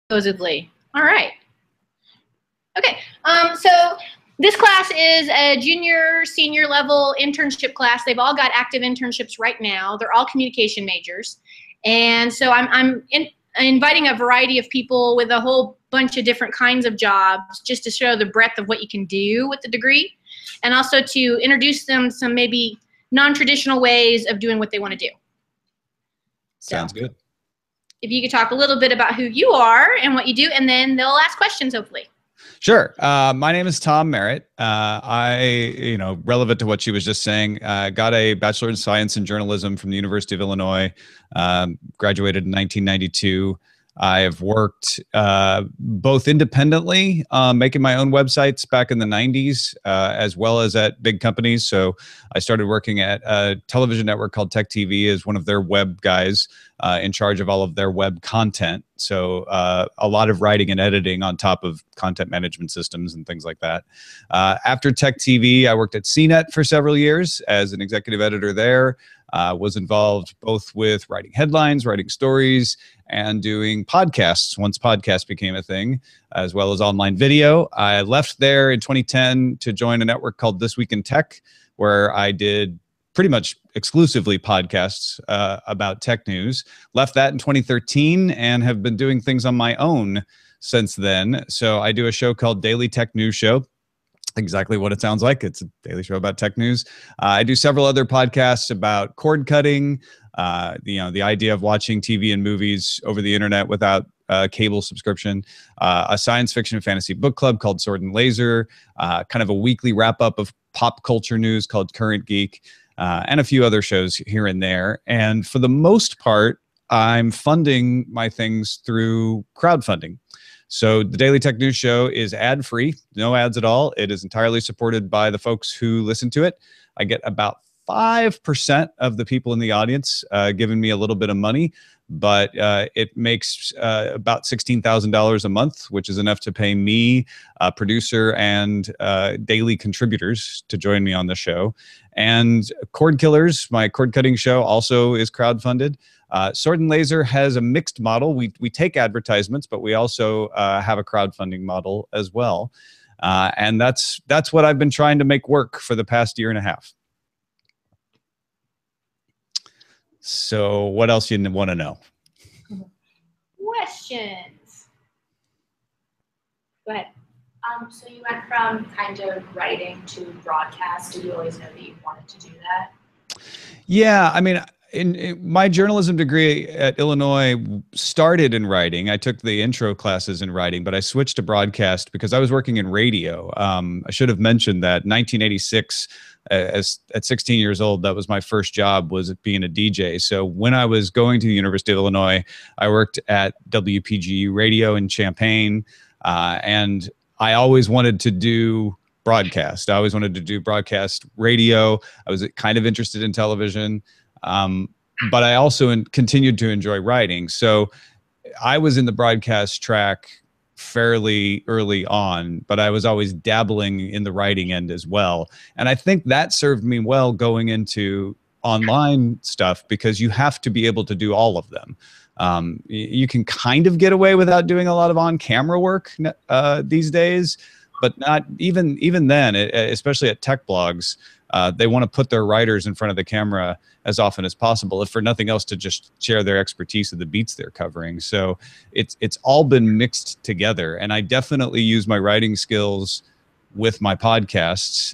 Supposedly. All right. Okay. So this class is a junior, senior level internship class. They've all got active internships right now. They're all communication majors. And so I'm inviting a variety of people with a whole bunch of different kinds of jobs just to show the breadth of what you can do with the degree, and also to introduce them some maybe non-traditional ways of doing what they want to do. So, sounds good. If you could talk a little bit about who you are and what you do, and then they'll ask questions, hopefully. Sure. My name is Tom Merritt. Relevant to what she was just saying, got a Bachelor in Science in Journalism from the University of Illinois, graduated in 1992. I have worked both independently, making my own websites back in the 90s, as well as at big companies. So I started working at a television network called Tech TV as one of their web guys, in charge of all of their web content. So a lot of writing and editing on top of content management systems and things like that. After Tech TV, I worked at CNET for several years as an executive editor there. Was involved both with writing headlines, writing stories, and doing podcasts once podcasts became a thing, as well as online video. I left there in 2010 to join a network called This Week in Tech, where I did pretty much exclusively podcasts about tech news. Left that in 2013 and have been doing things on my own since then. So I do a show called Daily Tech News Show. Exactly what it sounds like. It's a daily show about tech news. I do several other podcasts about cord cutting, the idea of watching TV and movies over the internet without cable subscription, a science fiction and fantasy book club called Sword and Laser, kind of a weekly wrap up of pop culture news called Current Geek, and a few other shows here and there. And for the most part, I'm funding my things through crowdfunding. So the Daily Tech News Show is ad-free, no ads at all. It is entirely supported by the folks who listen to it. I get about 5% of the people in the audience giving me a little bit of money, but it makes about $16,000 a month, which is enough to pay me, a producer, and daily contributors to join me on the show. And Cord Killers, my cord cutting show, also is crowdfunded. Sword and Laser has a mixed model. We take advertisements, but we also have a crowdfunding model as well. And that's what I've been trying to make work for the past year and a half. So what else you want to know? Questions? Go ahead. So you went from kind of writing to broadcast. Did you always know that you wanted to do that? Yeah, I mean, in my journalism degree at Illinois started in writing. I took the intro classes in writing, but I switched to broadcast because I was working in radio. I should have mentioned that 1986, at 16 years old, that was my first job, was being a DJ. So when I was going to the University of Illinois, I worked at WPGU radio in Champaign, and I always wanted to do broadcast. I always wanted to do broadcast radio. I was kind of interested in television. But I also continued to enjoy writing. So I was in the broadcast track fairly early on, but I was always dabbling in the writing end as well. And I think that served me well going into online stuff, because you have to be able to do all of them. You can kind of get away without doing a lot of on-camera work these days, but not even then, especially at tech blogs. They want to put their writers in front of the camera as often as possible, if for nothing else, to just share their expertise of the beats they're covering. So it's all been mixed together. And I definitely use my writing skills with my podcasts,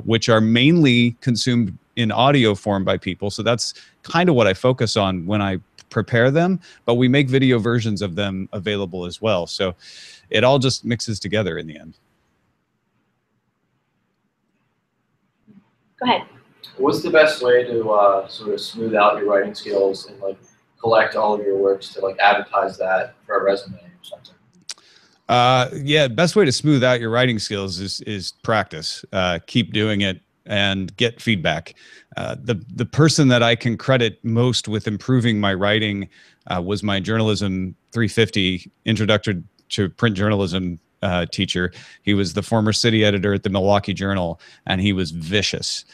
which are mainly consumed in audio form by people. So that's kind of what I focus on when I prepare them, but we make video versions of them available as well. So it all just mixes together in the end. Go ahead. What's the best way to sort of smooth out your writing skills and like collect all of your works to like advertise that for a resume or something? Yeah, best way to smooth out your writing skills is practice. Keep doing it and get feedback. The person that I can credit most with improving my writing was my Journalism 350 Introduction to Print Journalism teacher. He was the former city editor at the Milwaukee Journal, and he was vicious.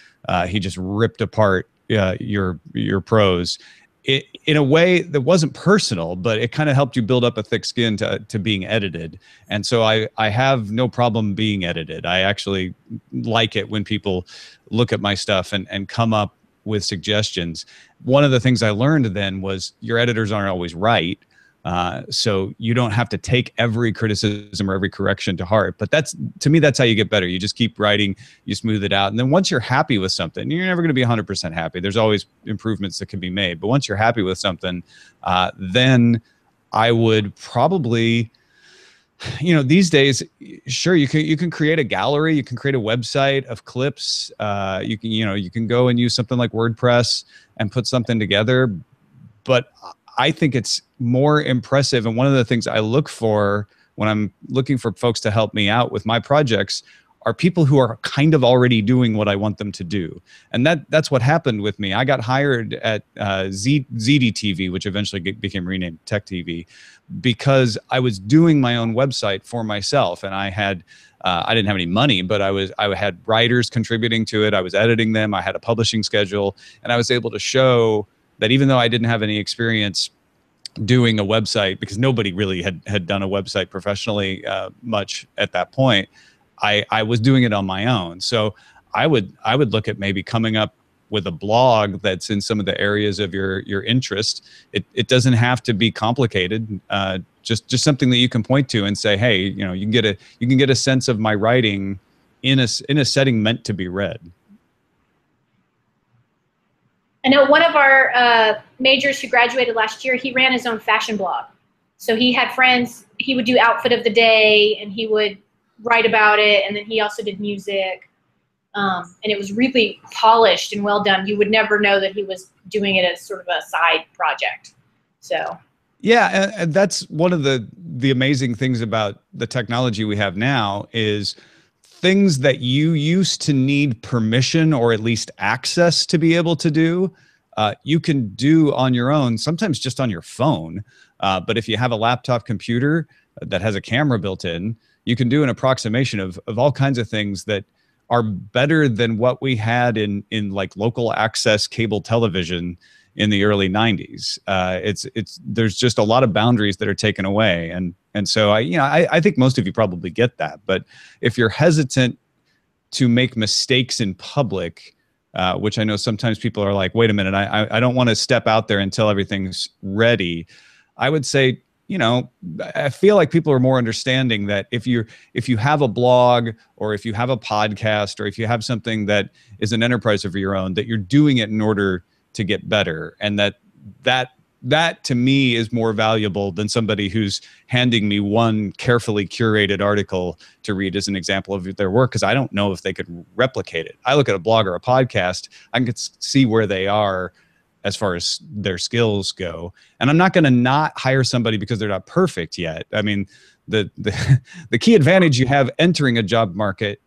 He just ripped apart your prose. in a way that wasn't personal, but it kind of helped you build up a thick skin to being edited. And so I have no problem being edited. I actually like it when people look at my stuff and come up with suggestions. One of the things I learned then was your editors aren't always right. So you don't have to take every criticism or every correction to heart. But to me, that's how you get better. You just keep writing, you smooth it out. And then once you're happy with something, you're never going to be 100% happy. There's always improvements that can be made. But once you're happy with something, then I would probably, these days, sure, you can create a gallery, you can create a website of clips. You can go and use something like WordPress and put something together. But I think it's more impressive. And one of the things I look for when I'm looking for folks to help me out with my projects are people who are kind of already doing what I want them to do. And that's what happened with me. I got hired at ZDTV, which eventually became renamed Tech TV, because I was doing my own website for myself. And I didn't have any money, but I had writers contributing to it. I was editing them. I had a publishing schedule, and I was able to show that even though I didn't have any experience doing a website, because nobody really had done a website professionally much at that point, I was doing it on my own. So I would look at maybe coming up with a blog that's in some of the areas of your interest. It doesn't have to be complicated. Just something that you can point to and say, hey, you can get a sense of my writing in a setting meant to be read. I know one of our majors who graduated last year, he ran his own fashion blog. So he had friends, he would do outfit of the day, and he would write about it, and then he also did music. And it was really polished and well done. You would never know that he was doing it as sort of a side project. So yeah, and that's one of the amazing things about the technology we have now is things that you used to need permission or at least access to be able to do, you can do on your own, sometimes just on your phone. But if you have a laptop computer that has a camera built in, you can do an approximation of all kinds of things that are better than what we had in like local access cable television in the early 90s. There's just a lot of boundaries that are taken away. And so I think most of you probably get that, but if you're hesitant to make mistakes in public, which I know sometimes people are like, wait a minute, I don't want to step out there until everything's ready. I would say, I feel like people are more understanding that if you have a blog or if you have a podcast or if you have something that is an enterprise of your own, that you're doing it in order to get better, and that to me is more valuable than somebody who's handing me one carefully curated article to read as an example of their work, because I don't know if they could replicate it. I look at a blog or a podcast, I can see where they are as far as their skills go, and I'm not going to not hire somebody because they're not perfect yet. I mean, the key advantage you have entering a job market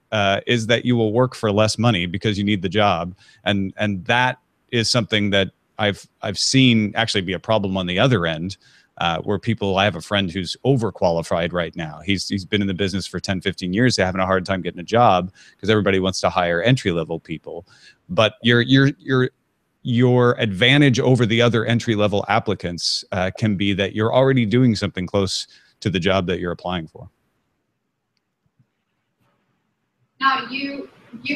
is that you will work for less money because you need the job, and that is something that I've seen actually be a problem on the other end, where I have a friend who's overqualified right now. He's been in the business for 10, 15 years, having a hard time getting a job because everybody wants to hire entry-level people. But your advantage over the other entry-level applicants can be that you're already doing something close to the job that you're applying for. Now you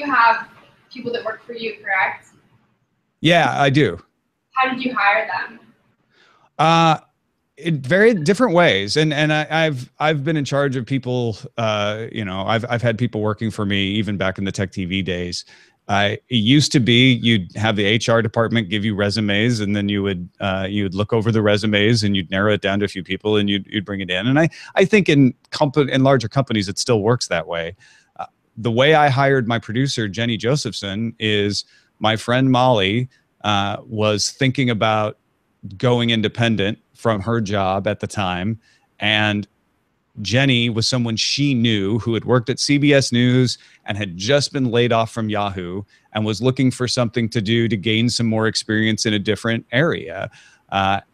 have people that work for you, correct? Yeah, I do. How did you hire them? In very different ways, and I've been in charge of people. I've had people working for me even back in the Tech TV days. It used to be you'd have the HR department give you resumes, and then you'd look over the resumes and you'd narrow it down to a few people and you'd bring it in. And I think in larger companies it still works that way. The way I hired my producer Jenny Josephson is my friend Molly was thinking about going independent from her job at the time, and Jenny was someone she knew who had worked at CBS News and had just been laid off from Yahoo and was looking for something to do to gain some more experience in a different area.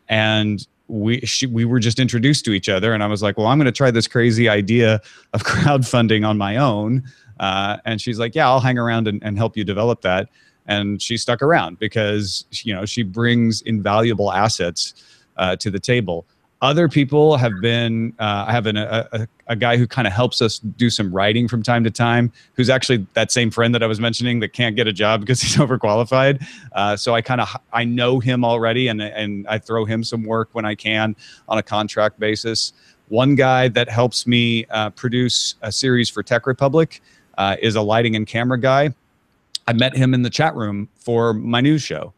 And we were just introduced to each other, and I was like, well, I'm going to try this crazy idea of crowdfunding on my own. And she's like, yeah, I'll hang around and help you develop that. and she stuck around because, you know, she brings invaluable assets to the table. Other people have been, I have a guy who kind of helps us do some writing from time to time, who's actually that same friend that I was mentioning that can't get a job because he's overqualified. So I know him already, and I throw him some work when I can on a contract basis. One guy that helps me produce a series for Tech Republic is a lighting and camera guy. I met him in the chat room for my news show.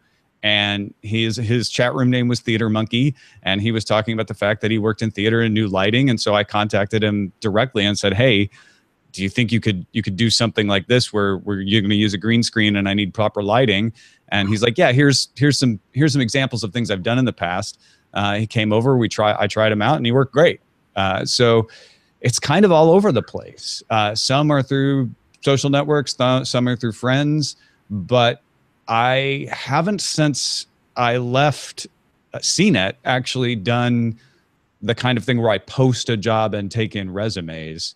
And his chat room name was Theater Monkey, and he was talking about the fact that he worked in theater and knew lighting. And so I contacted him directly and said, "Hey, do you think you could do something like this where you're going to use a green screen and I need proper lighting?" And he's like, "Yeah, here's some examples of things I've done in the past." He came over, I tried him out, and he worked great. So it's kind of all over the place. Some are through social networks, some are through friends, but I haven't, since I left CNET, actually done the kind of thing where I post a job and take in resumes,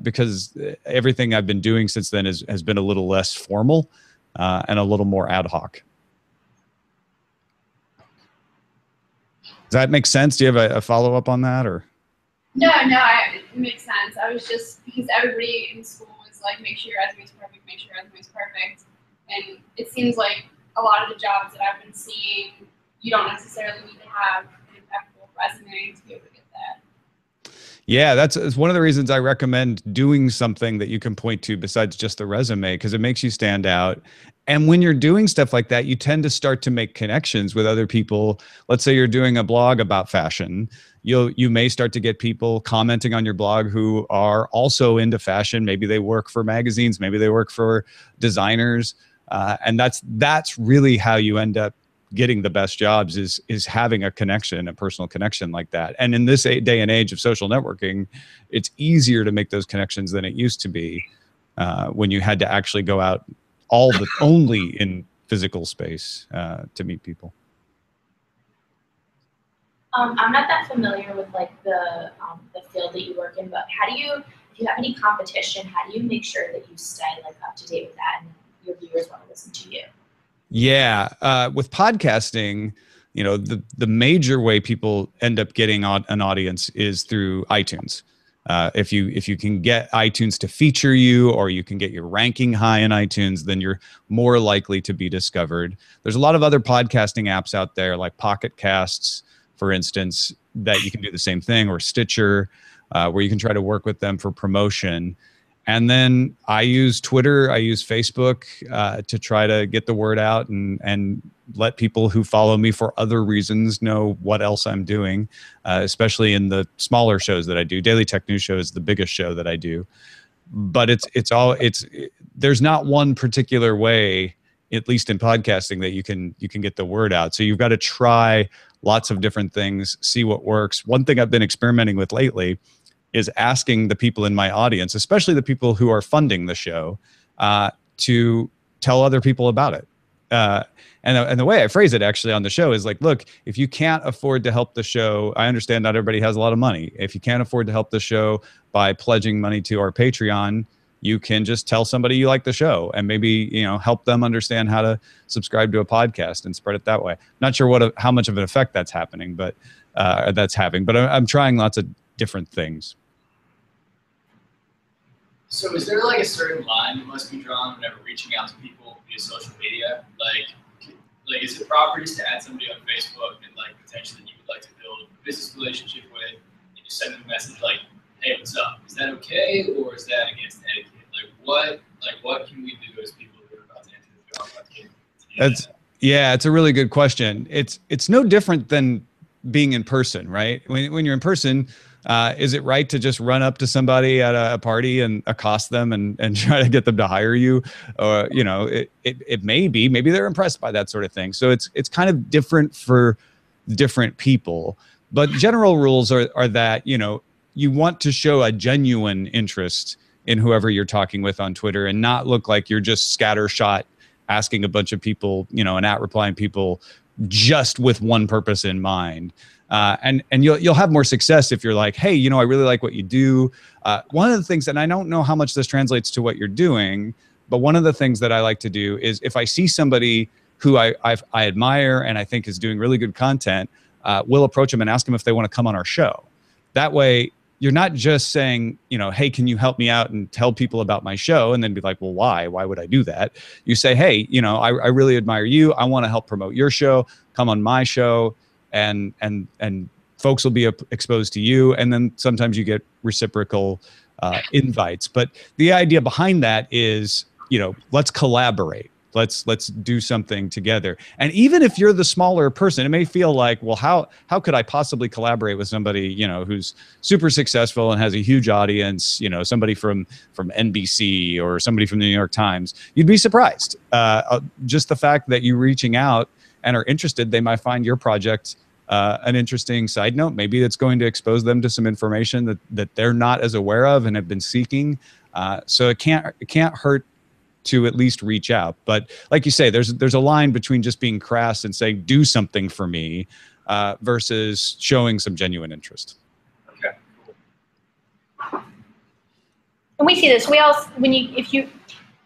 because everything I've been doing since then has been a little less formal and a little more ad hoc. Does that make sense? Do you have a follow-up on that, or? No, it makes sense. I was just, because everybody in school was like, make sure your resume is perfect, make sure your resume is perfect. And it seems like a lot of the jobs that I've been seeing, you don't necessarily need to have an impeccable resume to be able to get that. Yeah, that's one of the reasons I recommend doing something that you can point to besides just the resume, because it makes you stand out. And when you're doing stuff like that, you tend to start to make connections with other people. Let's say you're doing a blog about fashion. You may start to get people commenting on your blog who are also into fashion. Maybe they work for magazines, maybe they work for designers. And that's really how you end up getting the best jobs, is having a connection, a personal connection like that. And in this day and age of social networking, it's easier to make those connections than it used to be when you had to actually go out only in physical space to meet people. I'm not that familiar with like the field that you work in, but if you have any competition, how do you make sure that you stay like up to date with that and your viewers want to listen to you? Yeah, with podcasting, you know, the major way people end up getting an audience is through iTunes. If you can get iTunes to feature you, or you can get your ranking high in iTunes, then you're more likely to be discovered. There's a lot of other podcasting apps out there, like Pocket Casts, for instance, that you can do the same thing, or Stitcher, where you can try to work with them for promotion. And then I use Twitter, I use Facebook to try to get the word out and let people who follow me for other reasons know what else I'm doing, especially in the smaller shows that I do. Daily Tech News Show is the biggest show that I do. But there's not one particular way, at least in podcasting, that you can get the word out. So you've got to try lots of different things, see what works. One thing I've been experimenting with lately is asking the people in my audience, especially the people who are funding the show, to tell other people about it. And the way I phrase it actually on the show is like, look, if you can't afford to help the show, I understand not everybody has a lot of money. If you can't afford to help the show by pledging money to our Patreon, you can just tell somebody you like the show and maybe, you know, help them understand how to subscribe to a podcast and spread it that way. Not sure how much of an effect that's happening, but that's having. But I'm trying lots of different things. So is there like a certain line that must be drawn whenever reaching out to people via social media? Like is it properties to add somebody on Facebook and like potentially you would like to build a business relationship with, and you send them a message like, hey, what's up? Is that okay, or is that against etiquette? What can we do as people who are about to enter the job market? It's a really good question. It's no different than being in person, right? When you're in person, is it right to just run up to somebody at a party and accost them and try to get them to hire you? Or, you know, it may be, maybe they're impressed by that sort of thing. So it's kind of different for different people. But general rules are that, you know, you want to show a genuine interest in whoever you're talking with on Twitter and not look like you're just scattershot asking a bunch of people, you know, and replying people just with one purpose in mind. And you'll have more success if you're like, hey, you know, I really like what you do. One of the things, and I don't know how much this translates to what you're doing, But one of the things that I like to do is if I see somebody who I admire and I think is doing really good content, we'll approach them and ask them if they want to come on our show. That way, you're not just saying, hey, can you help me out and tell people about my show? And then be like, well, why? Why would I do that? You say, hey, I really admire you. I want to help promote your show. Come on my show, and folks will be exposed to you. And then sometimes you get reciprocal invites. But the idea behind that is, let's collaborate. Let's do something together. And even if you're the smaller person, it may feel like, well, how could I possibly collaborate with somebody, who's super successful and has a huge audience, somebody from NBC or somebody from the New York Times. You'd be surprised. Just the fact that you're reaching out and are interested, they might find your project an interesting side note. Maybe it's going to expose them to some information that they're not as aware of and have been seeking. So it can't hurt to at least reach out. But like you say, there's a line between just being crass and saying, do something for me, versus showing some genuine interest. Okay. And we see this.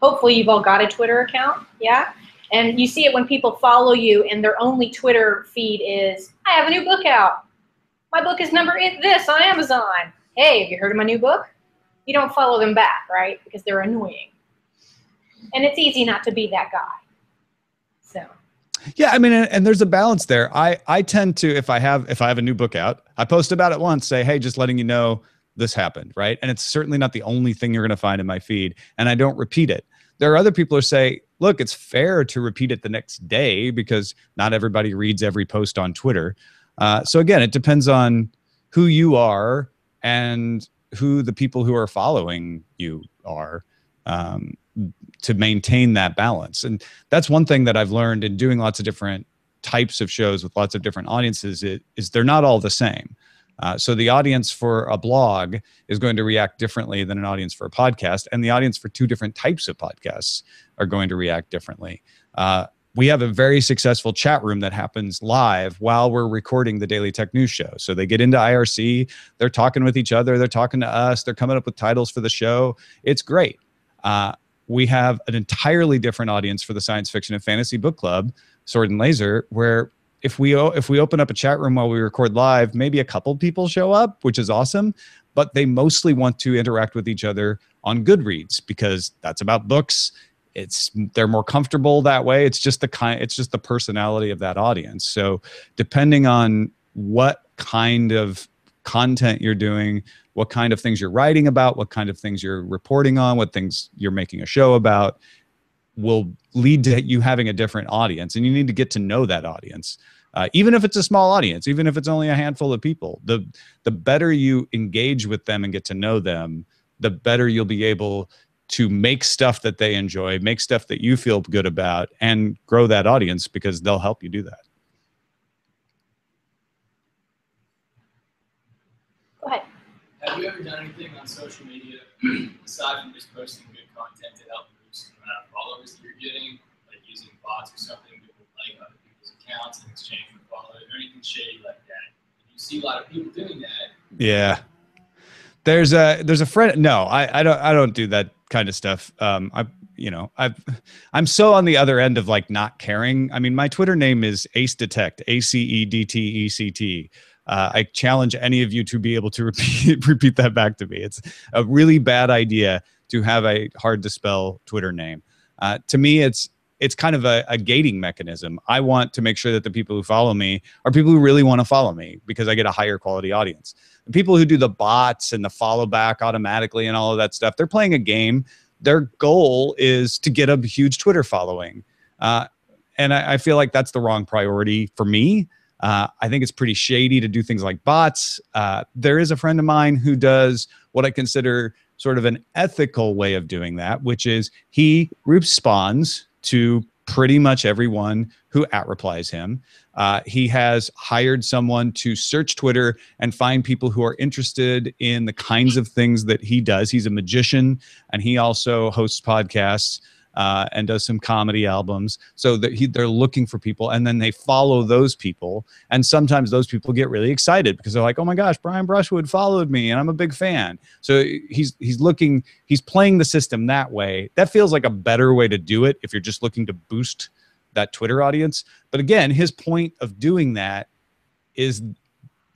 Hopefully you've all got a Twitter account, yeah? And you see it when people follow you and their only Twitter feed is, I have a new book out. My book is number this on Amazon. Hey, have you heard of my new book? You don't follow them back, right? Because they're annoying. And it's easy not to be that guy. So. Yeah, and there's a balance there. I tend to, if I have a new book out, I post about it once, say, hey, just letting you know this happened, right? And it's certainly not the only thing you're going to find in my feed, and I don't repeat it. There are other people who say, look, it's fair to repeat it the next day because not everybody reads every post on Twitter. So again, it depends on who you are and who the people who are following you are. To maintain that balance. And that's one thing that I've learned in doing lots of different types of shows with lots of different audiences is they're not all the same. So the audience for a blog is going to react differently than an audience for a podcast, and the audience for two different types of podcasts are going to react differently. We have a very successful chat room that happens live while we're recording the Daily Tech News Show. So they get into IRC, they're talking with each other, they're talking to us, they're coming up with titles for the show. It's great. We have an entirely different audience for the Science Fiction and Fantasy Book Club, Sword and Laser, where if we open up a chat room while we record live, maybe a couple people show up, which is awesome, but they mostly want to interact with each other on Goodreads because that's about books. They're more comfortable that way. It's just the personality of that audience. So depending on what kind of content you're doing, what kind of things you're writing about, what kind of things you're reporting on, what things you're making a show about, will lead to you having a different audience. And you need to get to know that audience. Even if it's a small audience, even if it's only a handful of people, the better you engage with them and get to know them, the better you'll be able to make stuff that they enjoy, make stuff that you feel good about, and grow that audience because they'll help you do that. Go ahead. Have you ever done anything on social media aside from just posting good content to help boost the amount of followers that you're getting, like using bots or something to like other people's accounts in exchange for followers or anything shady like that? You see a lot of people doing that. Yeah. There's a friend. No, I don't do that kind of stuff. I'm so on the other end of like not caring. I mean, my Twitter name is Ace Detect, ACEDTECT. I challenge any of you to be able to repeat that back to me. It's a really bad idea to have a hard to spell Twitter name. To me, it's kind of a gating mechanism. I want to make sure that the people who follow me are people who really want to follow me because I get a higher quality audience. The people who do the bots and the follow back automatically and all of that stuff, they're playing a game. Their goal is to get a huge Twitter following. And I feel like that's the wrong priority for me. I think it's pretty shady to do things like bots. There is a friend of mine who does what I consider sort of an ethical way of doing that, which is he responds to pretty much everyone who @replies him. He has hired someone to search Twitter and find people who are interested in the kinds of things that he does. He's a magician and he also hosts podcasts. and does some comedy albums. So that they're looking for people, and then they follow those people. And sometimes those people get really excited because they're like, oh my gosh, Brian Brushwood followed me and I'm a big fan. So he's playing the system that way. That feels like a better way to do it if you're just looking to boost that Twitter audience. But again, his point of doing that is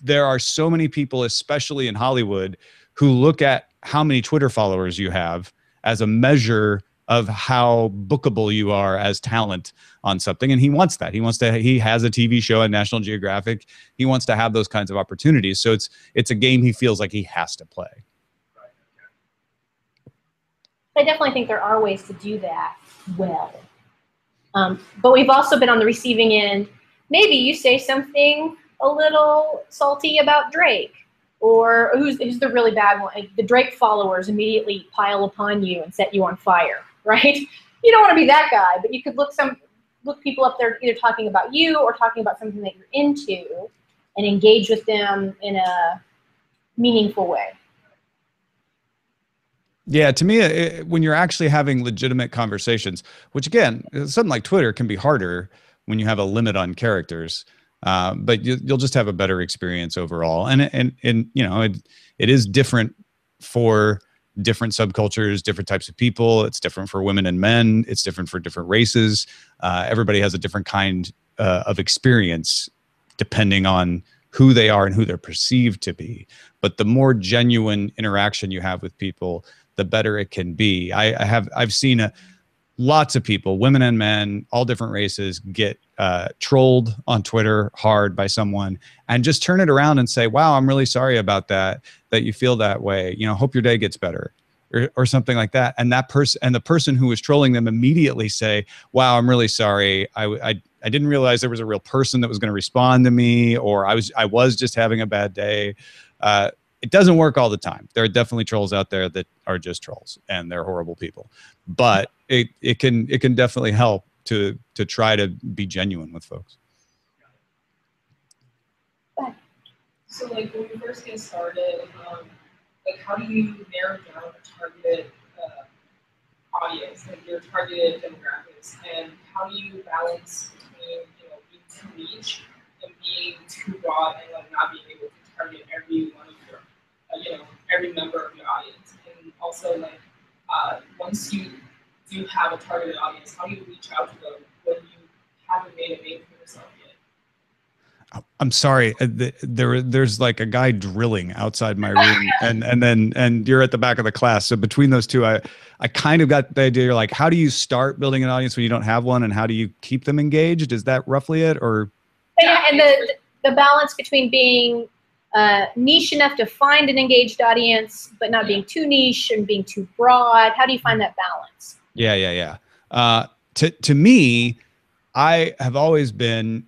there are so many people, especially in Hollywood, who look at how many Twitter followers you have as a measure of how bookable you are as talent on something. And he wants that. He has a TV show on National Geographic. He wants to have those kinds of opportunities. So it's a game he feels like he has to play. I definitely think there are ways to do that well. But we've also been on the receiving end. Maybe you say something a little salty about Drake, or who's the really bad one? The Drake followers immediately pile upon you and set you on fire, right? You don't want to be that guy, but you could look people up there either talking about you or talking about something that you're into and engage with them in a meaningful way. Yeah, to me, when you're actually having legitimate conversations, which again, something like Twitter can be harder when you have a limit on characters, but you'll just have a better experience overall. And you know, it is different for different subcultures, different types of people. It's different for women and men. It's different for different races. Everybody has a different kind of experience depending on who they are and who they're perceived to be. But the more genuine interaction you have with people, the better it can be. I've seen lots of people, women and men, all different races, get trolled on Twitter hard by someone and just turn it around and say, wow, I'm really sorry about that you feel that way. You know, hope your day gets better, or something like that. And the person who was trolling them immediately say, wow, I'm really sorry. I didn't realize there was a real person that was going to respond to me, or I was just having a bad day. It doesn't work all the time. There are definitely trolls out there that are just trolls, and they're horrible people. But it can definitely help to try to be genuine with folks. So like when you first get started, like how do you narrow down a targeted audience, like your targeted demographics, and how do you balance between, you know, being too niche and being too broad and like not being able to target every one of your you know, every member of your audience? And also, like, once you do have a targeted audience, how do you reach out to them when you haven't made a name for yourself yet? I'm sorry, there's like a guy drilling outside my room, and you're at the back of the class. So between those two, I kind of got the idea. You're like, how do you start building an audience when you don't have one, and how do you keep them engaged? Is that roughly it, or? Yeah, and the balance between being niche enough to find an engaged audience, but not being too niche and being too broad. How do you find that balance? Yeah. To me, I have always been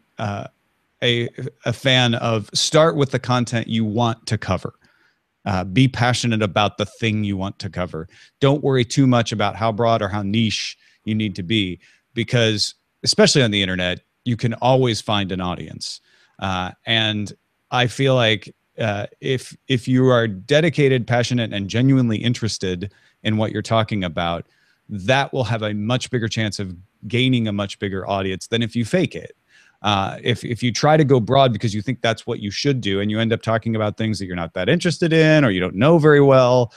a fan of start with the content you want to cover. Be passionate about the thing you want to cover. Don't worry too much about how broad or how niche you need to be, because especially on the internet, you can always find an audience. And I feel like if you are dedicated, passionate, and genuinely interested in what you're talking about, that will have a much bigger chance of gaining a much bigger audience than if you fake it. If you try to go broad because you think that's what you should do, and you end up talking about things that you're not that interested in or you don't know very well,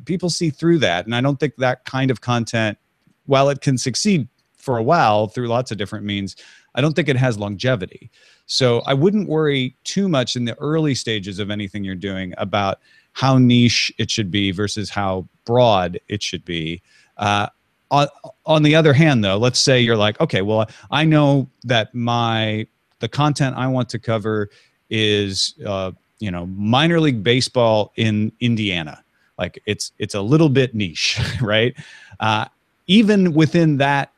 people see through that. And I don't think that kind of content, while it can succeed for a while through lots of different means, I don't think it has longevity. So I wouldn't worry too much in the early stages of anything you're doing about how niche it should be versus how broad it should be. On the other hand, though, let's say you're like, okay, well, I know that the content I want to cover is, minor league baseball in Indiana. Like it's a little bit niche, right? Even within that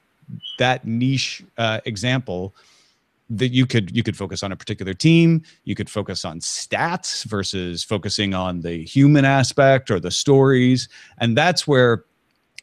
niche example, that you could focus on a particular team, you could focus on stats versus focusing on the human aspect or the stories. And that's where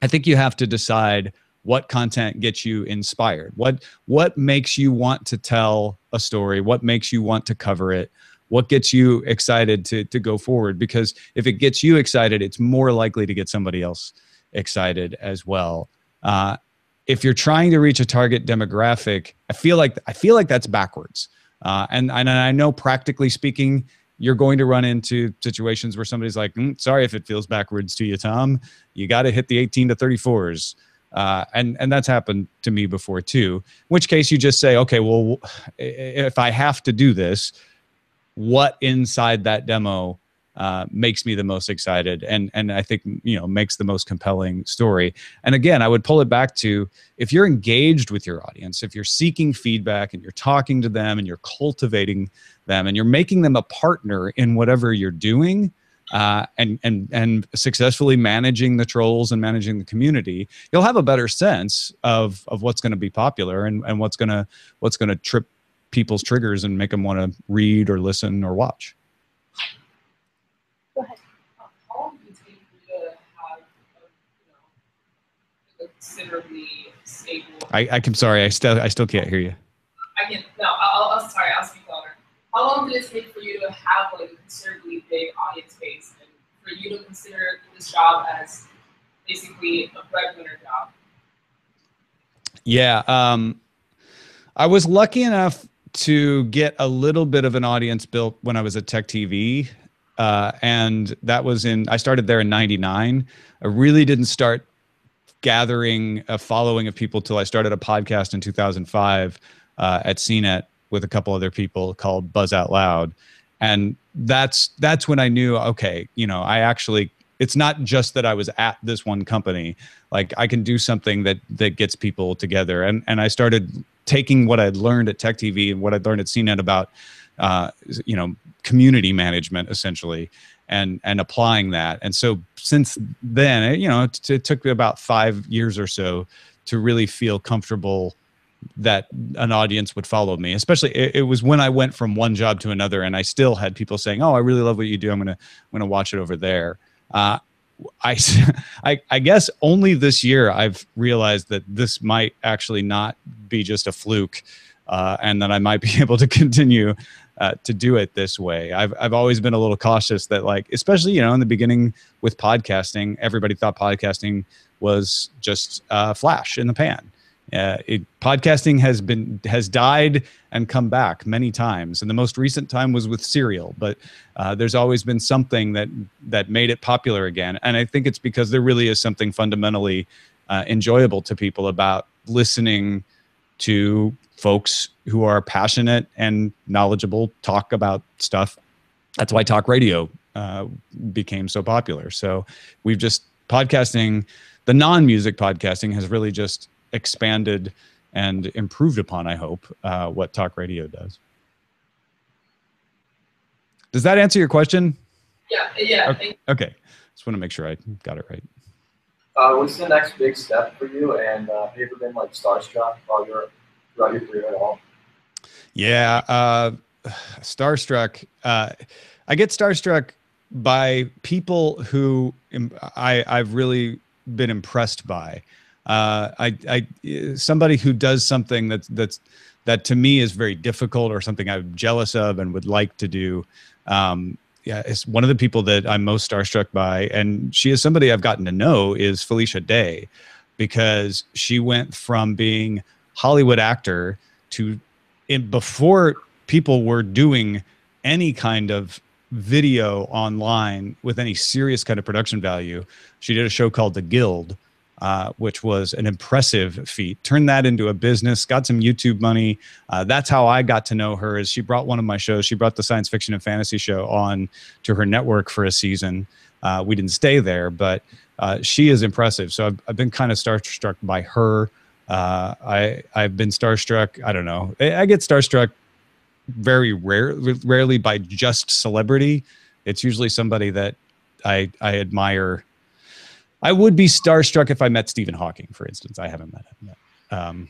I think you have to decide what content gets you inspired. What makes you want to tell a story? What makes you want to cover it? What gets you excited to go forward? Because if it gets you excited, it's more likely to get somebody else excited as well. If you're trying to reach a target demographic, I feel like that's backwards. And I know, practically speaking, you're going to run into situations where somebody's like, sorry if it feels backwards to you, Tom. You got to hit the 18 to 34s. And that's happened to me before too. In which case you just say, okay, well, if I have to do this, what inside that demo makes me the most excited and I think, makes the most compelling story. And again, I would pull it back to, if you're engaged with your audience, if you're seeking feedback and you're talking to them and you're cultivating them and you're making them a partner in whatever you're doing, and successfully managing the trolls and managing the community, you'll have a better sense of what's going to be popular and what's going to trip people's triggers and make them want to read or listen or watch. Go ahead. How long does it take for you to have a considerably stable? I'm sorry, I still can't hear you. I can no. I'll sorry. I'll speak louder. How long did it take for you to have like a considerably big audience base and for you to consider this job as basically a breadwinner job? Yeah, I was lucky enough to get a little bit of an audience built when I was at Tech TV. And that was I started there in '99. I really didn't start gathering a following of people till I started a podcast in 2005 at CNET with a couple other people called Buzz Out Loud. And that's when I knew, okay, it's not just that I was at this one company. Like, I can do something that gets people together. And I started taking what I'd learned at Tech TV and what I'd learned at CNET about, community management essentially, and applying that. And so since then, it took me about 5 years or so to really feel comfortable that an audience would follow me. Especially it was when I went from one job to another and I still had people saying, oh, I really love what you do. I'm going to watch it over there. I guess only this year I've realized that this might actually not be just a fluke, and that I might be able to continue to do it this way. I've always been a little cautious that, like, especially, in the beginning with podcasting, everybody thought podcasting was just flash in the pan. Podcasting has died and come back many times, and the most recent time was with Serial. But there's always been something that made it popular again, and I think it's because there really is something fundamentally enjoyable to people about listening to folks who are passionate and knowledgeable talk about stuff. That's why talk radio became so popular. So podcasting, the non-music podcasting, has really just expanded and improved upon, I hope, what talk radio does. Does that answer your question? Yeah. Okay. Just want to make sure I got it right. What's the next big step for you? And have you ever been like starstruck throughout your career at all? Yeah, starstruck. I get starstruck by people who I've really been impressed by. Somebody who does something that to me is very difficult, or something I'm jealous of and would like to do. It's one of the people that I'm most starstruck by, and she is somebody I've gotten to know, is Felicia Day, because she went from being Hollywood actor to, before people were doing any kind of video online with any serious kind of production value, she did a show called The Guild, which was an impressive feat. Turned that into a business, got some YouTube money. That's how I got to know her. Is she brought one of my shows. She brought the science fiction and fantasy show on to her network for a season. We didn't stay there, but she is impressive. So I've been kind of starstruck by her. I've been starstruck. I don't know. I get starstruck very rarely by just celebrity. It's usually somebody that I admire. I would be starstruck if I met Stephen Hawking, for instance. I haven't met him.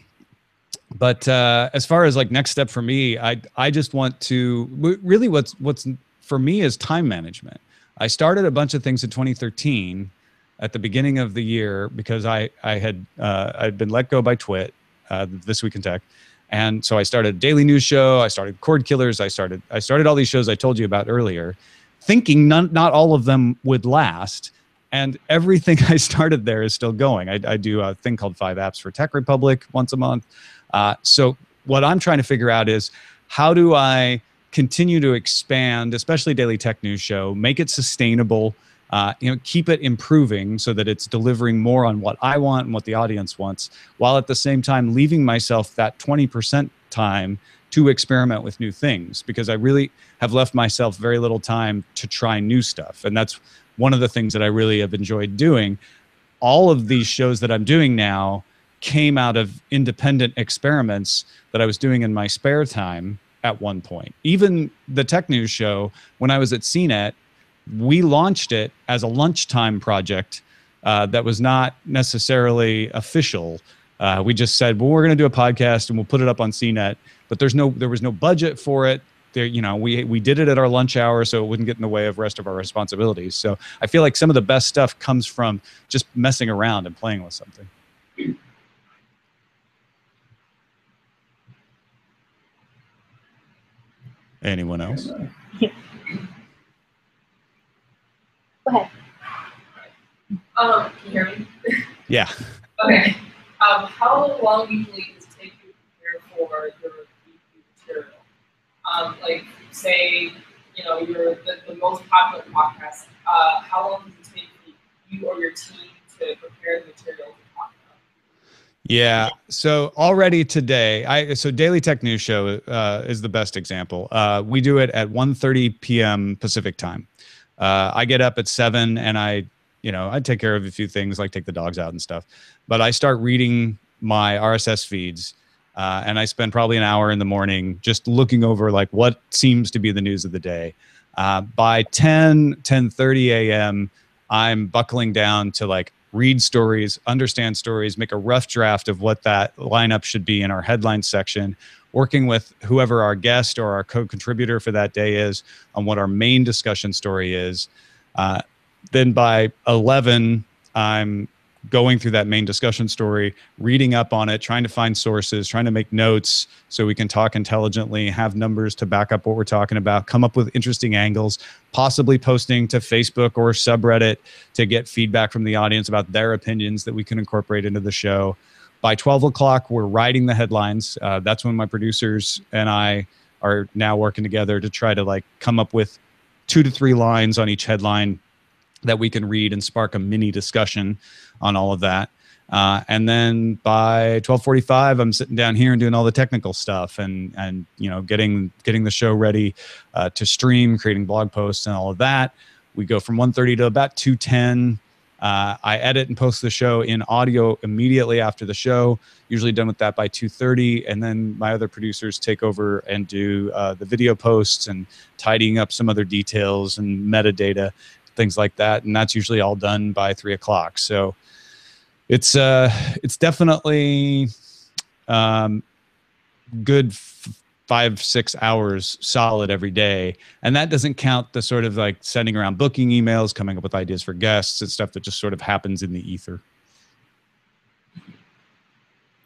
But as far as like next step for me, I just want to really what's for me is time management. I started a bunch of things in 2013 at the beginning of the year because I'd been let go by Twit, This Week in Tech. And so I started a daily news show. I started Cord Killers. I started all these shows I told you about earlier, thinking not all of them would last. And everything I started there is still going. I do a thing called 5 Apps for Tech Republic once a month. So what I'm trying to figure out is, how do I continue to expand, especially Daily Tech News Show, make it sustainable, keep it improving so that it's delivering more on what I want and what the audience wants, while at the same time leaving myself that 20% time to experiment with new things, because I really have left myself very little time to try new stuff. And that's one of the things that I really have enjoyed doing. All of these shows that I'm doing now came out of independent experiments that I was doing in my spare time at one point. Even the Tech News Show, when I was at CNET, we launched it as a lunchtime project that was not necessarily official. We just said, well, we're going to do a podcast and we'll put it up on CNET, but there was no budget for it. We did it at our lunch hour so it wouldn't get in the way of the rest of our responsibilities. So I feel like some of the best stuff comes from just messing around and playing with something. Anyone else? Go ahead. Can you hear me? Yeah. Okay. How long usually does it take you to prepare for your weekly material? Like, say, you're the most popular podcast. How long does it take you or your team to prepare the material to talk about? Yeah. So already today, so Daily Tech News Show is the best example. We do it at 1:30 p.m. Pacific time. I get up at 7 and I take care of a few things like take the dogs out and stuff. But I start reading my RSS feeds and I spend probably an hour in the morning just looking over like what seems to be the news of the day. By 10:30 a.m., I'm buckling down to like read stories, understand stories, make a rough draft of what that lineup should be in our headline section, working with whoever our guest or our co-contributor for that day is on what our main discussion story is. Then by 11, I'm going through that main discussion story, reading up on it, trying to find sources, trying to make notes so we can talk intelligently, have numbers to back up what we're talking about, come up with interesting angles, possibly posting to Facebook or subreddit to get feedback from the audience about their opinions that we can incorporate into the show. By 12 o'clock, we're writing the headlines. That's when my producers and I are now working together to try to like come up with 2 to 3 lines on each headline that we can read and spark a mini discussion on all of that. And then by 12:45, I'm sitting down here and doing all the technical stuff and getting the show ready to stream, creating blog posts and all of that. We go from 1:30 to about 2:10. I edit and post the show in audio immediately after the show, usually done with that by 2:30. And then my other producers take over and do the video posts and tidying up some other details and metadata, things like that. And that's usually all done by 3 o'clock. So it's definitely good 5-6 hours solid every day. And that doesn't count the sort of like sending around booking emails, coming up with ideas for guests. It's stuff that just sort of happens in the ether.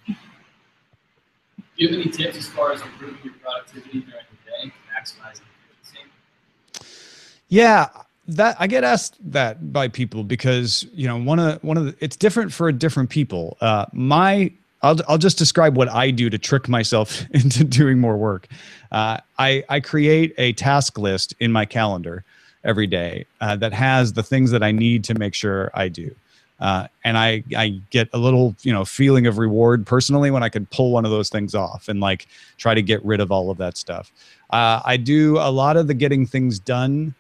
Do you have any tips as far as improving your productivity during the day and maximizing efficiency? Yeah. That I get asked that by people because one of the it's different for different people. I'll just describe what I do to trick myself into doing more work. I create a task list in my calendar every day that has the things that I need to make sure I do, and I get a little feeling of reward personally when I can pull one of those things off and like try to get rid of all of that stuff. I do a lot of the getting things done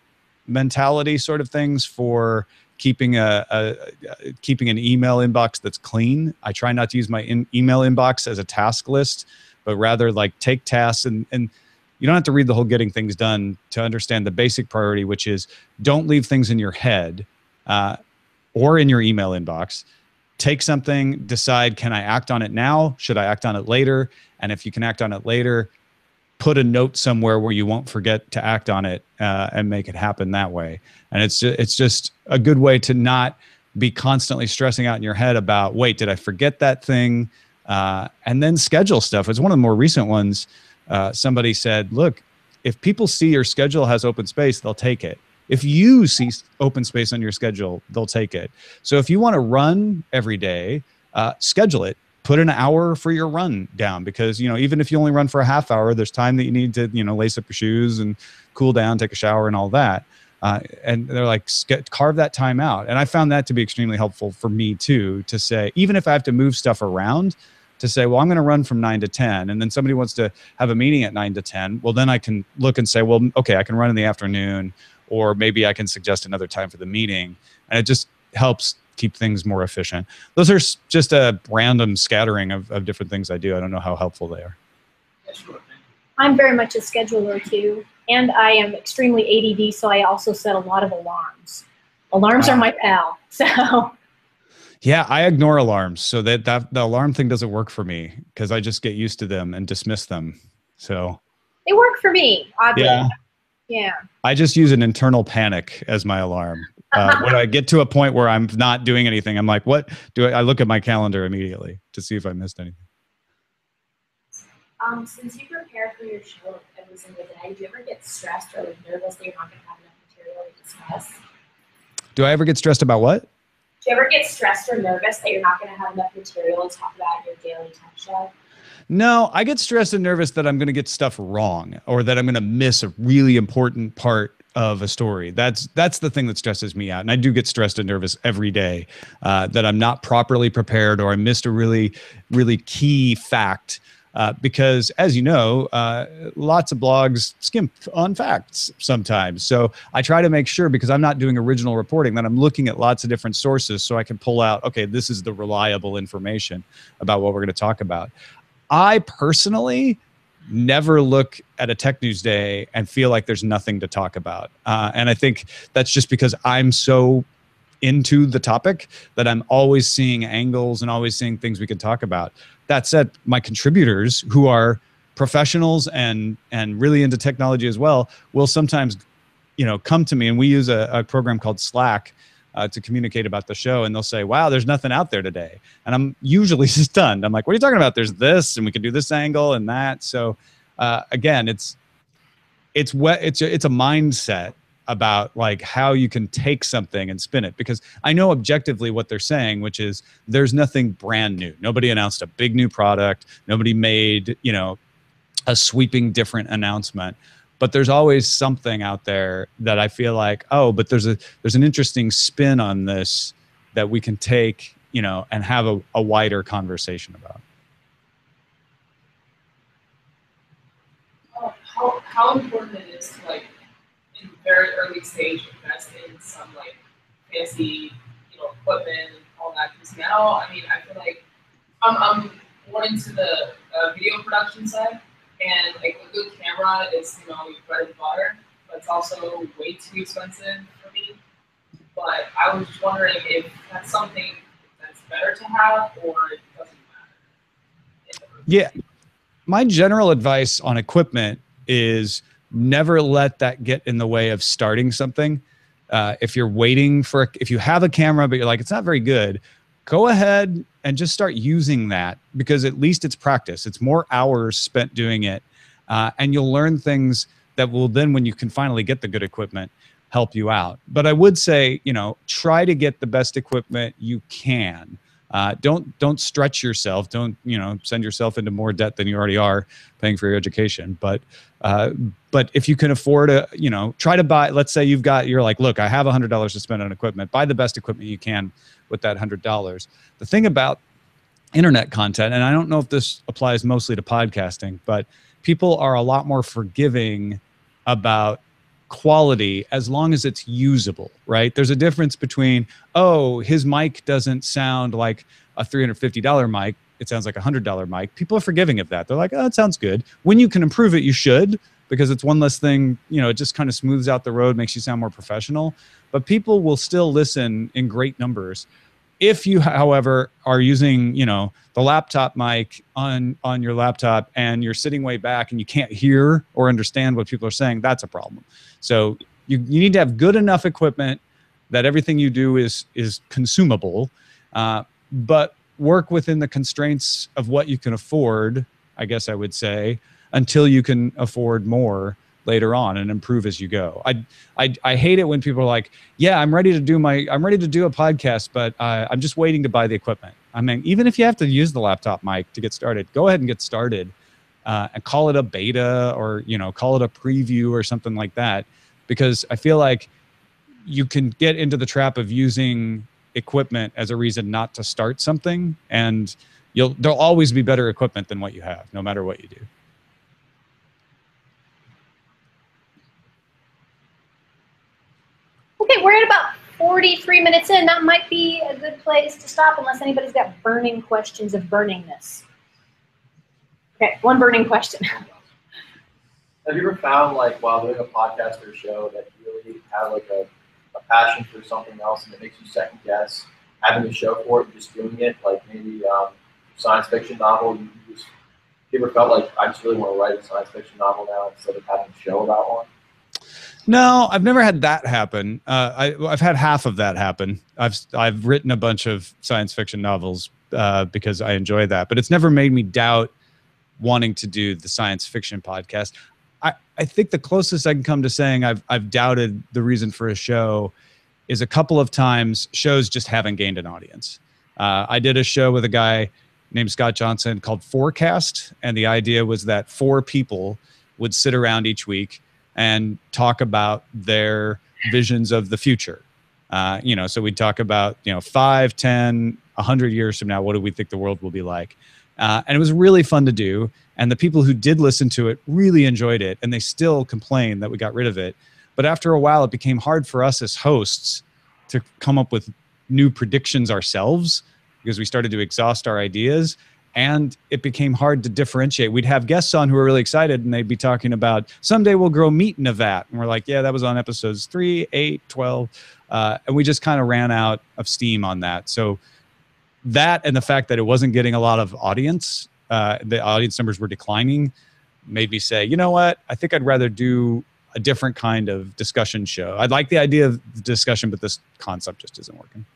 mentality sort of things for keeping keeping an email inbox that's clean. I try not to use my email inbox as a task list, but rather like take tasks and you don't have to read the whole getting things done to understand the basic priority, which is don't leave things in your head or in your email inbox. Take something, decide, can I act on it now? Should I act on it later? And if you can act on it later, put a note somewhere where you won't forget to act on it and make it happen that way. And it's just a good way to not be constantly stressing out in your head about, wait, did I forget that thing? And then schedule stuff. It's one of the more recent ones. Somebody said, look, if people see your schedule has open space, they'll take it. If you see open space on your schedule, they'll take it. So if you want to run every day, schedule it. Put an hour for your run down, because, you know, even if you only run for a half hour, there's time that you need to, you know, lace up your shoes and cool down, take a shower and all that. And they're like, carve that time out. And I found that to be extremely helpful for me too, to say, even if I have to move stuff around, to say, well, I'm going to run from 9 to 10. And then somebody wants to have a meeting at 9 to 10. Well, then I can look and say, well, okay, I can run in the afternoon, or maybe I can suggest another time for the meeting. And it just helps keep things more efficient. Those are just a random scattering of different things I do. I don't know how helpful they are. I'm very much a scheduler too, and I am extremely ADD, so I also set a lot of alarms. Alarms are my pal, so. Yeah, I ignore alarms, so that the alarm thing doesn't work for me, because I just get used to them and dismiss them. So they work for me, oddly. Yeah. I just use an internal panic as my alarm. When I get to a point where I'm not doing anything, I'm like, what do I look at my calendar immediately to see if I missed anything. Since you prepare for your show every single day, do you ever get stressed or like nervous that you're not going to have enough material to discuss? Do I ever get stressed about what? Do you ever get stressed or nervous that you're not going to have enough material to talk about in your daily time show? No, I get stressed and nervous that I'm going to get stuff wrong, or that I'm going to miss a really important part of a story. That's the thing that stresses me out. And I do get stressed and nervous every day that I'm not properly prepared, or I missed a really, really key fact. Because, as you know, lots of blogs skimp on facts sometimes. So I try to make sure, because I'm not doing original reporting, that I'm looking at lots of different sources so I can pull out, okay, this is the reliable information about what we're going to talk about. I personally never look at a tech news day and feel like there's nothing to talk about. And I think that's just because I'm so into the topic that I'm always seeing angles and always seeing things we could talk about. That said, my contributors, who are professionals and really into technology as well, will sometimes, you know, come to me, and we use a program called Slack to communicate about the show, and they'll say, wow, there's nothing out there today. And I'm usually stunned. I'm like, what are you talking about? There's this, and we can do this angle and that. So again, it's a mindset about like how you can take something and spin it, because I know objectively what they're saying, which is there's nothing brand new. Nobody announced a big new product. Nobody made, you know, a sweeping different announcement. But there's always something out there that I feel like, oh, but there's an interesting spin on this that we can take, you know, and have a wider conversation about. How important it is to, like, in very early stage, invest in some like fancy, you know, equipment and all that. Because now, I mean, I feel like I'm more into the video production side, and like a good camera is, you know, your bread and butter, but it's also way too expensive for me. But I was just wondering if that's something that's better to have, or it doesn't matter. Yeah, my general advice on equipment is never let that get in the way of starting something. If you're waiting for, if you have a camera, but you're like, it's not very good, go ahead and just start using that, because at least it's practice. It's more hours spent doing it. And you'll learn things that will then, when you can finally get the good equipment, help you out. But I would say, you know, try to get the best equipment you can. Don't stretch yourself. Don't, you know, send yourself into more debt than you already are paying for your education. But if you can afford a, you know, try to buy, let's say you're like, look, I have $100 to spend on equipment. Buy the best equipment you can with that $100. The thing about internet content, and I don't know if this applies mostly to podcasting, but people are a lot more forgiving about quality as long as it's usable, right? There's a difference between, oh, his mic doesn't sound like a $350 mic. It sounds like a $100 mic. People are forgiving of that. They're like, oh, it sounds good. When you can improve it, you should, because it's one less thing, you know, it just kind of smooths out the road, makes you sound more professional. But people will still listen in great numbers. If you, however, are using, you know, the laptop mic on your laptop and you're sitting way back and you can't hear or understand what people are saying, that's a problem. So you need to have good enough equipment that everything you do is consumable, but work within the constraints of what you can afford, I guess I would say, until you can afford more. later on and improve as you go. I hate it when people are like, yeah, I'm ready to do a podcast, but I'm just waiting to buy the equipment. I mean, even if you have to use the laptop mic to get started, go ahead and get started, and call it a beta, or, you know, call it a preview or something like that, because I feel like you can get into the trap of using equipment as a reason not to start something, and there'll always be better equipment than what you have, no matter what you do. Okay, we're at about 43 minutes in. That might be a good place to stop unless anybody's got burning questions of burningness. Okay, one burning question. Have you ever found, like, while doing a podcast or a show, that you really have like a passion for something else and it makes you second guess having a show for it and just doing it? Like maybe science fiction novel, you ever felt like, I just really want to write a science fiction novel now instead of having a show about one? No, I've never had that happen. I've had half of that happen. I've written a bunch of science fiction novels because I enjoy that, but it's never made me doubt wanting to do the science fiction podcast. I think the closest I can come to saying I've doubted the reason for a show is a couple of times shows just haven't gained an audience. I did a show with a guy named Scott Johnson called Forecast, and the idea was that 4 people would sit around each week and talk about their visions of the future. You know, so we'd talk about, 5, 10, 100 years from now, what do we think the world will be like? And it was really fun to do. And the people who did listen to it really enjoyed it. And they still complain that we got rid of it. But after a while, it became hard for us as hosts to come up with new predictions ourselves, because we started to exhaust our ideas. And it became hard to differentiate. We'd have guests on who were really excited, and they'd be talking about, someday we'll grow meat in a vat. And we're like, yeah, that was on episodes 3, 8, 12. And we just kind of ran out of steam on that. So that, and the fact that it wasn't getting a lot of audience, the audience numbers were declining, made me say, you know what? I think I'd rather do a different kind of discussion show. I'd like the idea of the discussion, but this concept just isn't working.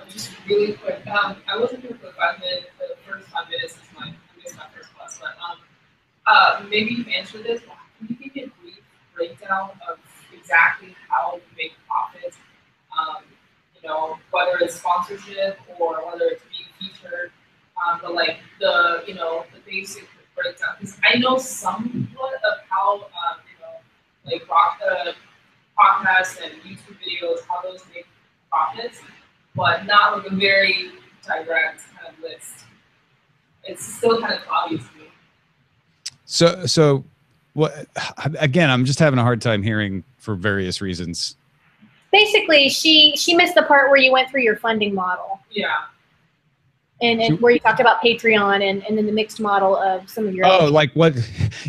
Just really quick, I wasn't here for the 5 minutes, for the first 5 minutes, I missed my first class, but maybe you've answered this, but can you give me a brief breakdown of exactly how you make profits, whether it's sponsorship or whether it's being featured, but like the basic breakdown, because I know somewhat of how, like podcasts and YouTube videos, how those make profits, but not like a very direct kind of list. It's still kind of obvious to me. So what? Again, I'm just having a hard time hearing for various reasons. Basically, she missed the part where you went through your funding model. Yeah. And where you talked about Patreon and then the mixed model of some of your. Oh, like what?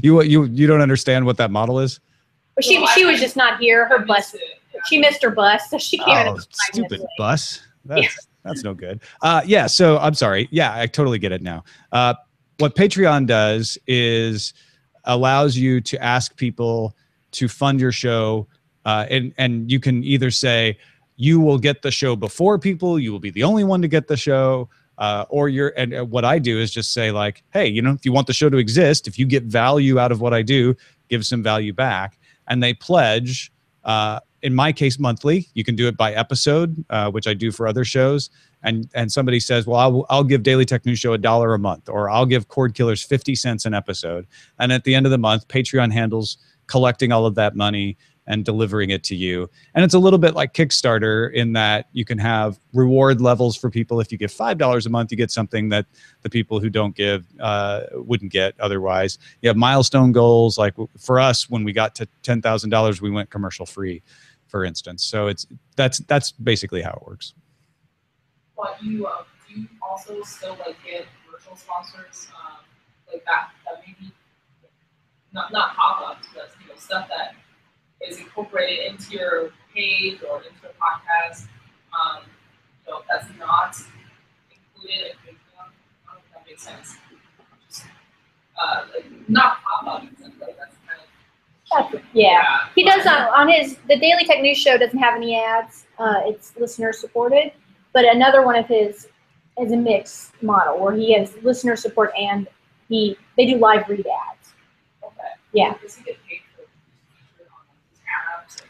You don't understand what that model is? But she was just not here. Her bus. She missed her bus, so she came in. Oh, stupid bus. That's no good. Yeah, so I'm sorry. Yeah, I totally get it now. What Patreon does is allows you to ask people to fund your show, and you can either say you will get the show before people, you will be the only one to get the show, or and what I do is just say like, hey, if you want the show to exist, if you get value out of what I do, give some value back. And they pledge, in my case, monthly. You can do it by episode, which I do for other shows. And somebody says, well, I'll give Daily Tech News Show $1 a month, or I'll give Cord Killers 50 cents an episode. And at the end of the month, Patreon handles collecting all of that money and delivering it to you. And it's a little bit like Kickstarter in that you can have reward levels for people. If you give $5 a month, you get something that the people who don't give wouldn't get otherwise. You have milestone goals. Like for us, when we got to $10,000, we went commercial free, for instance. So that's basically how it works. But do you also still like get commercial sponsors, like that maybe not pop-ups, but stuff that is incorporated into your page or into the podcast, that's not included in Patreon? I don't know if that makes sense. Just, like not pop-up, like that's kind of. Yeah. He does on the Daily Tech News Show doesn't have any ads. It's listener supported, but another one of his as a mix model where he has listener support and they do live read ads. Okay. Yeah. Does he get paid for featured on these apps?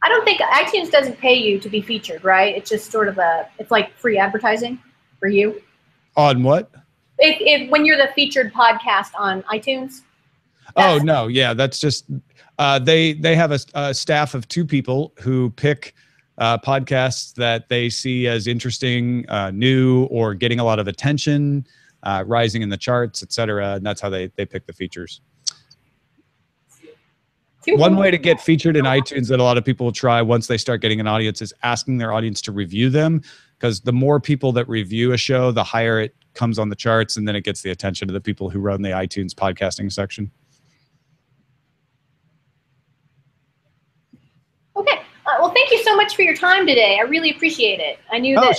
I don't think iTunes doesn't pay you to be featured, right? It's just sort of it's like free advertising for you. On what? When you're the featured podcast on iTunes. Oh no, yeah, that's just they have a staff of 2 people who pick podcasts that they see as interesting, new, or getting a lot of attention, rising in the charts, etc. And that's how they pick the features. One way to get featured in iTunes that a lot of people will try once they start getting an audience is asking their audience to review them, because the more people that review a show, the higher it comes on the charts, and then it gets the attention of the people who run the iTunes podcasting section. Okay. Well, thank you so much for your time today. I really appreciate it. I knew that. Oh,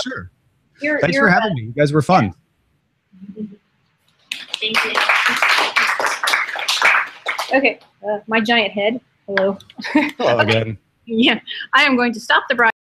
sure. Thanks for having me. You guys were fun. Thank you. Okay. My giant head. Hello. Hello again. Yeah. I am going to stop the broadcast.